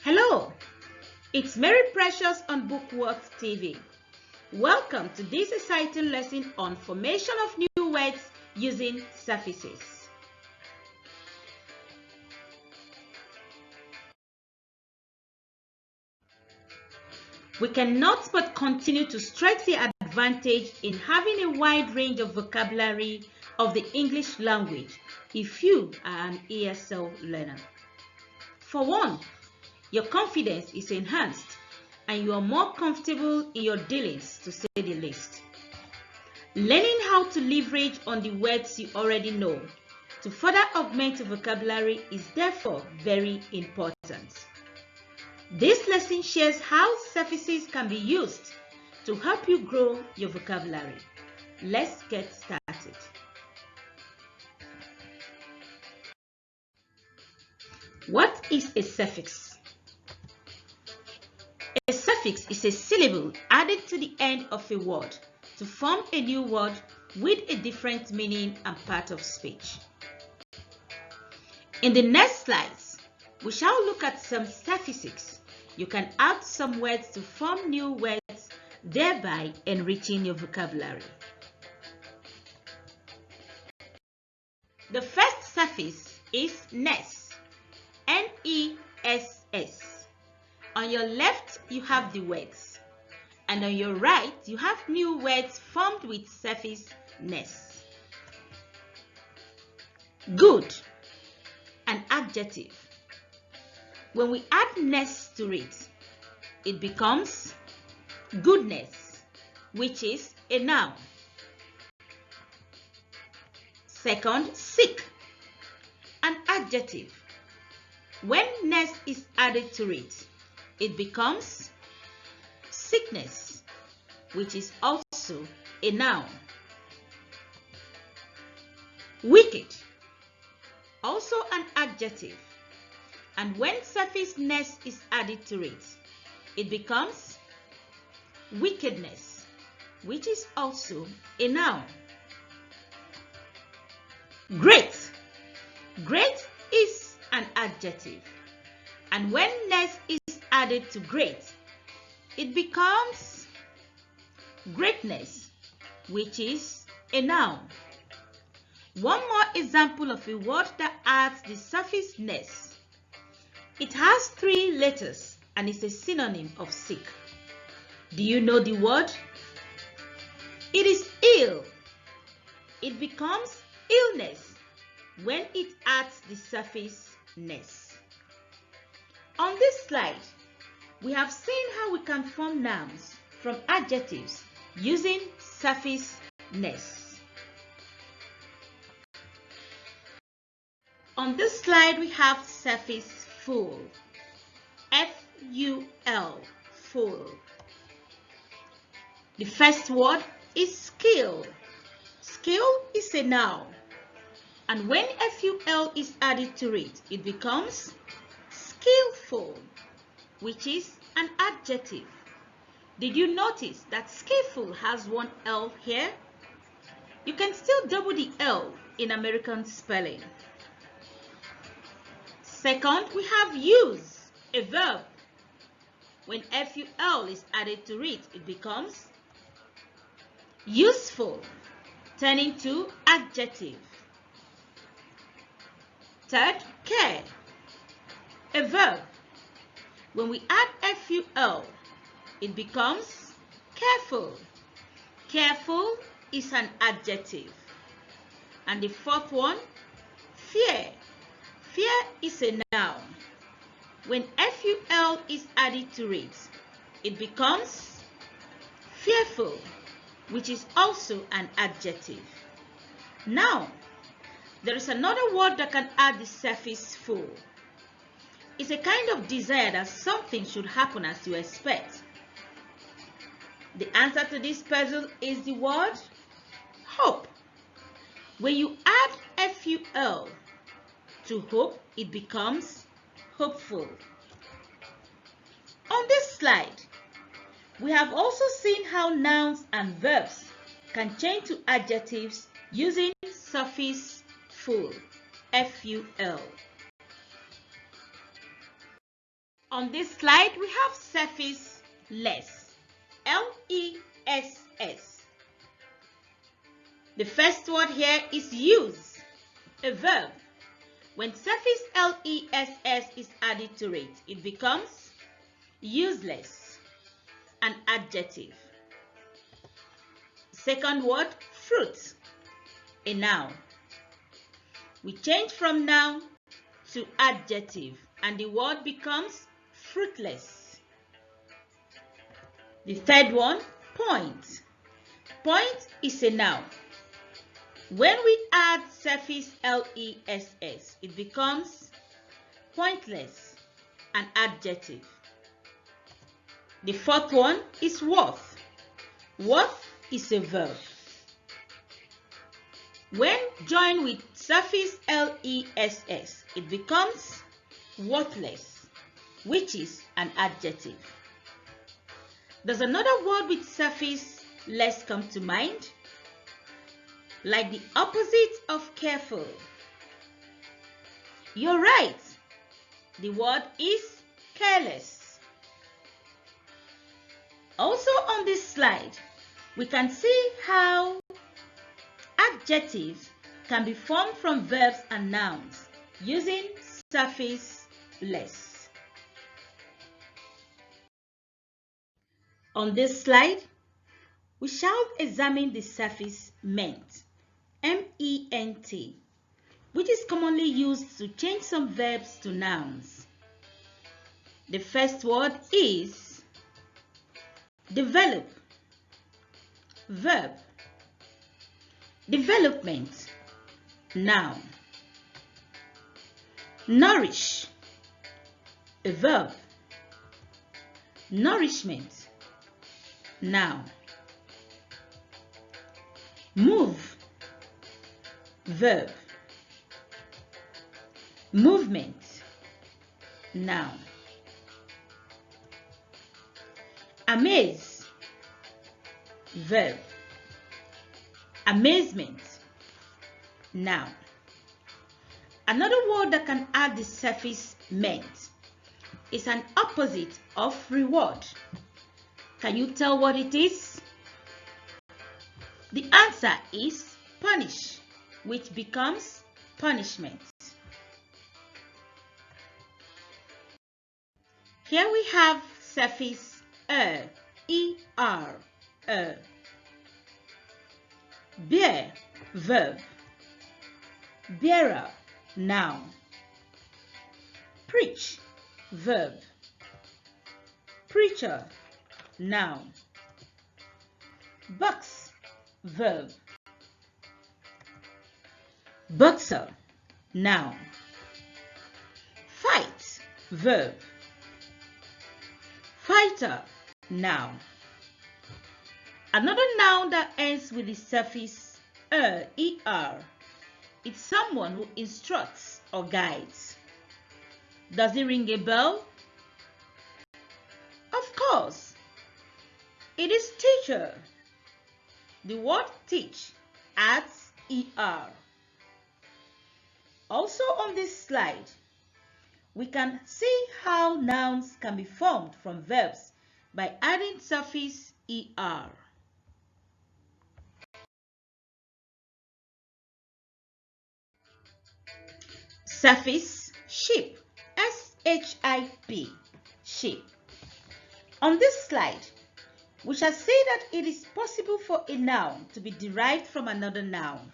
Hello, it's Mary Precious on Bookworks TV. Welcome to this exciting lesson on formation of new words using suffixes. We cannot but continue to stress the advantage in having a wide range of vocabulary of the English language if you are an ESL learner. For one, your confidence is enhanced and you are more comfortable in your dealings, to say the least. Learning how to leverage on the words you already know to further augment your vocabulary is therefore very important. This lesson shares how suffixes can be used to help you grow your vocabulary. Let's get started. What is a suffix? A suffix is a syllable added to the end of a word to form a new word with a different meaning and part of speech. In the next slides, we shall look at some suffixes you can add some words to form new words, thereby enriching your vocabulary. The first suffix is ness, N-E-S-S. On your left, you have the words, and on your right, you have new words formed with suffix ness. Good, an adjective. When we add ness to it, it becomes goodness, which is a noun. Second, sick, an adjective. When ness is added to it, it becomes sickness, which is also a noun. Wicked, also an adjective. And when suffix ness is added to it, it becomes wickedness, which is also a noun. Great. Great is an adjective. And when ness is added to great, it becomes greatness, which is a noun. One more example of a word that adds the suffix ness. It has 3 letters and is a synonym of sick. Do you know the word? It is ill. It becomes illness when it adds the suffix ness. On this slide, we have seen how we can form nouns from adjectives using suffix ness. On this slide, we have suffix full, F-U-L, full. The first word is skill. Skill is a noun, and when F-U-L is added to it, it becomes skillful, which is an adjective. Did you notice that skillful has 1 L here? You can still double the L in American spelling. Second, we have use, a verb. When F-U-L is added to it, it becomes useful, turning to adjective. Third, care, a verb. When we add F-U-L, it becomes careful. Careful is an adjective. And the fourth one, fear. Fear is a noun. When F-U-L is added to it, it becomes fearful, which is also an adjective. Now, there is another word that can add the suffix full. It's a kind of desire that something should happen as you expect. The answer to this puzzle is the word hope. When you add F-U-L to hope, it becomes hopeful. On this slide, we have also seen how nouns and verbs can change to adjectives using suffix full, F-U-L. On this slide, we have suffix less, L-E-S-S. The first word here is use, a verb. When suffix L-E-S-S is added to it, it becomes useless, an adjective. Second word, fruit, a noun. We change from noun to adjective and the word becomes fruitless. The third one, point. Point is a noun. When we add suffix L-E-S-S, it becomes pointless, an adjective. The fourth one is worth. Worth is a verb. When joined with suffix L-E-S-S, it becomes worthless, which is an adjective. Does another word with suffix less come to mind? Like the opposite of careful. You're right. The word is careless. Also on this slide, we can see how adjectives can be formed from verbs and nouns using suffix less. On this slide, we shall examine the suffix ment, M-E-N-T, which is commonly used to change some verbs to nouns. The first word is develop, verb. Development, noun. Nourish, a verb. Nourishment, noun. Move, verb. Movement, noun. Amaze, verb. Amazement, noun. Another word that can add the suffix ment is an opposite of reward. Can you tell what it is? The answer is punish, which becomes punishment. Here we have suffix er, bear, verb. Bearer, noun. Preach, verb. Preacher, noun. Box, verb. Boxer, noun. Fight, verb. Fighter, noun. Another noun that ends with the suffix er, it's someone who instructs or guides. Does it ring a bell? Of course. It is teacher. The word teach adds er. Also on this slide, we can see how nouns can be formed from verbs by adding suffix er. Suffix sheep, S-H-I-P, sheep. On this slide, we shall see that it is possible for a noun to be derived from another noun.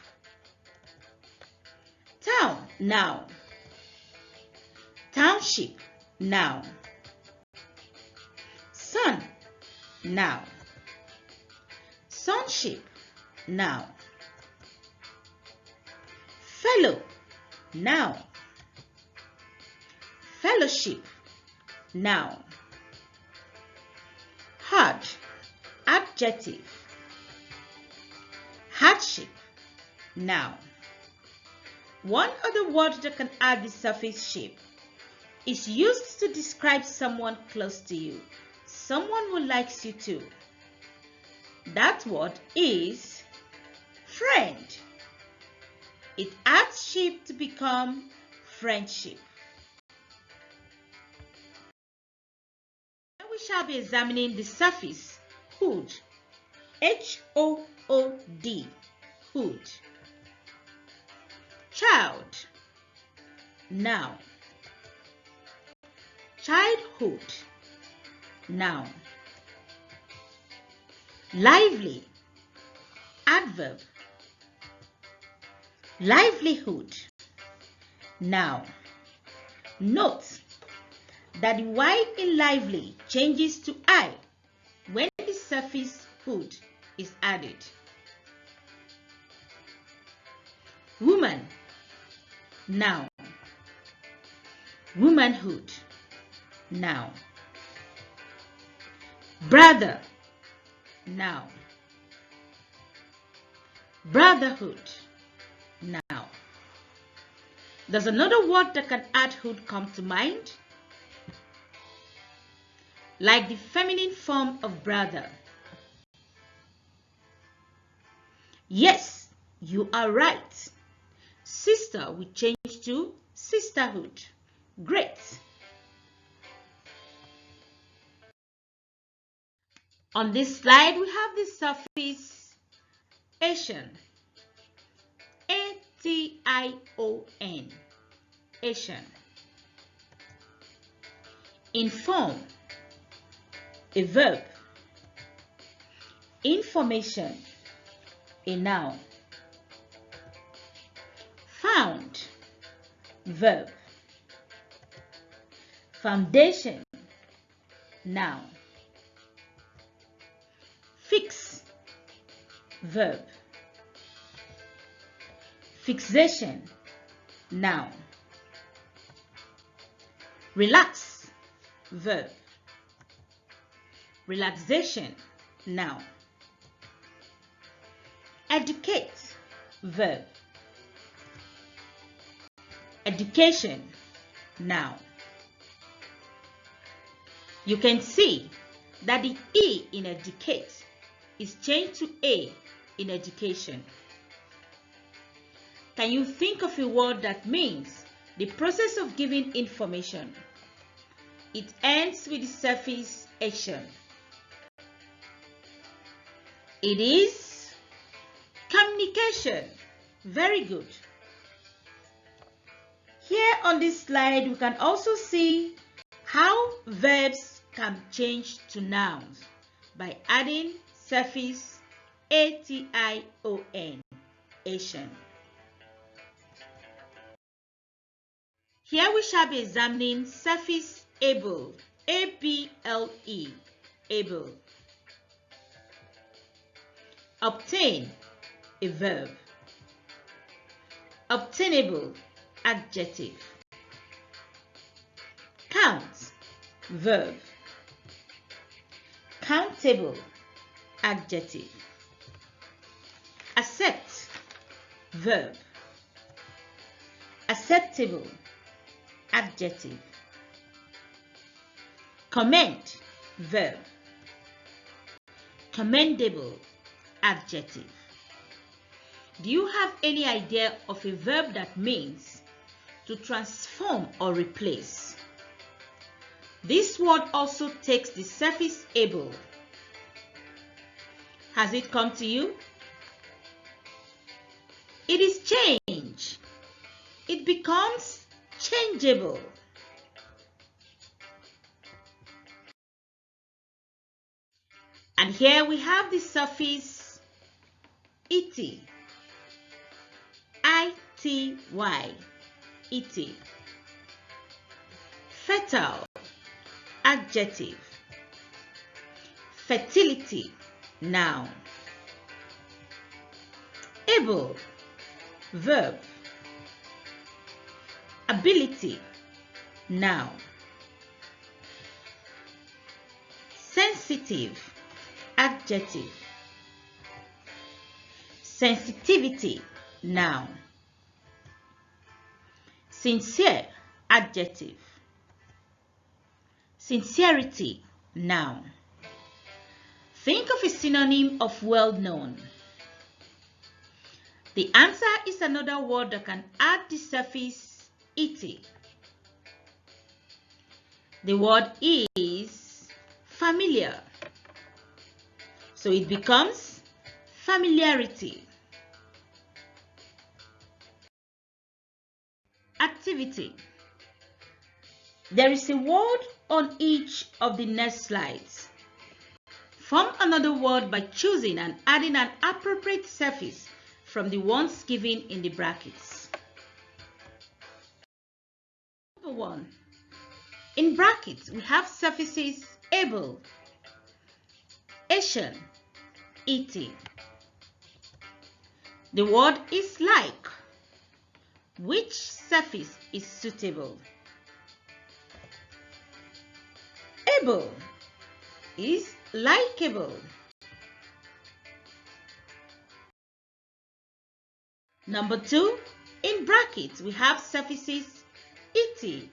Town, noun. Township, noun. Son, noun. Sonship, noun. Fellow, noun. Fellowship, noun. Hard, adjective. Hardship, noun. One other word that can add the suffix ship is used to describe someone close to you, someone who likes you too. That word is friend. It adds ship to become friendship. shall be examining the suffix hood. H-O-O-D, hood. Child, noun. Childhood, noun. Lively, adverb. Livelihood, noun. Note that the Y in lively changes to I when the suffix hood is added. Woman, noun. Womanhood, noun. Brother, noun. Brotherhood, noun. Does another word that can add hood come to mind? Like the feminine form of brother. Yes, you are right. Sister will change to sisterhood. Great. On this slide, we have the suffix ation. A-T-I-O-N. Ation. In form, a verb. Information, a noun. Found, verb. Foundation, noun. Fix, verb. Fixation, noun. Relax, verb. Relaxation, noun. Educate, verb. Education, noun. You can see that the E in educate is changed to A in education. Can you think of a word that means the process of giving information? It ends with the suffix ation. It is communication. Very good. Here on this slide, we can also see how verbs can change to nouns by adding suffix ation, ation. Here we shall be examining suffix able, A-B-L-E, able. Obtain, a verb. Obtainable, adjective. Count, verb. Countable, adjective. Accept, verb. Acceptable, adjective. Commend, verb. Commendable, adjective. Do you have any idea of a verb that means to transform or replace? This word also takes the suffix able. Has it come to you? It is change. It becomes changeable. And here we have the suffix ity, I-T-Y, ity. Fertile, adjective. Fertility, noun. Able, verb. Ability, noun. Sensitive, adjective. Sensitivity, noun. Sincere, adjective. Sincerity, noun. Think of a synonym of well-known. The answer is another word that can add the suffix ity. The word is familiar. So it becomes familiarity. Activity. There is a word on each of the next slides. Form another word by choosing and adding an appropriate suffix from the ones given in the brackets. Number 1. In brackets, we have suffixes able, ation, et. The word is like. Which suffix is suitable? Able is likable. Number 2, in brackets we have suffixes ity,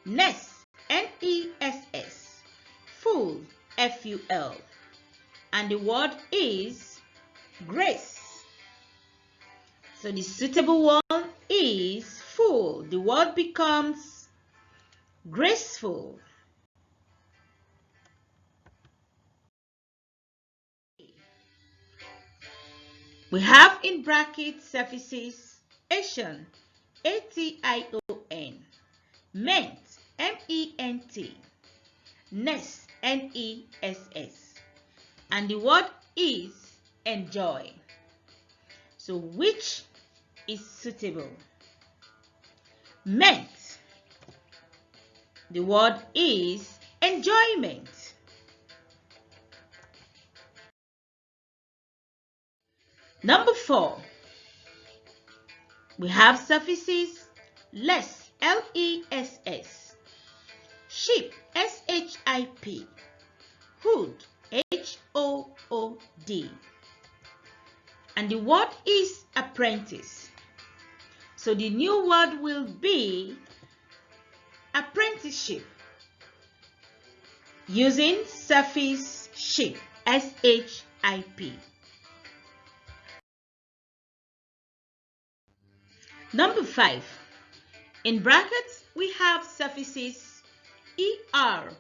ness, ness, full, ful, and the word is grace. So the suitable one is full. The word becomes graceful. We have in brackets suffixes ation, ation, ment, ment, ness, ness, and the word is enjoy. So which is suitable? Ment. The word is enjoyment. Number 4. We have suffixes less, less, ship, ship, hood, hood, and the word is apprentice. So the new word will be apprenticeship using suffix ship, ship. Number 5. In brackets, we have suffixes er,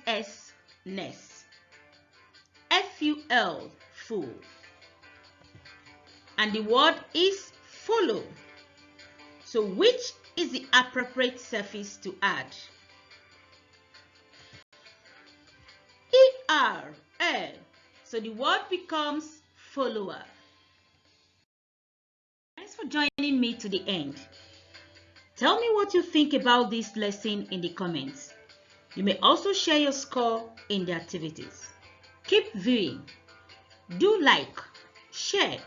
ness, ness, ful, full, and the word is follow. So which is the appropriate suffix to add? So the word becomes follower. Thanks for joining me to the end. Tell me what you think about this lesson in the comments. You may also share your score in the activities. Keep viewing. Do like, share,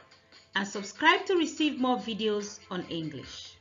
and subscribe to receive more videos on English.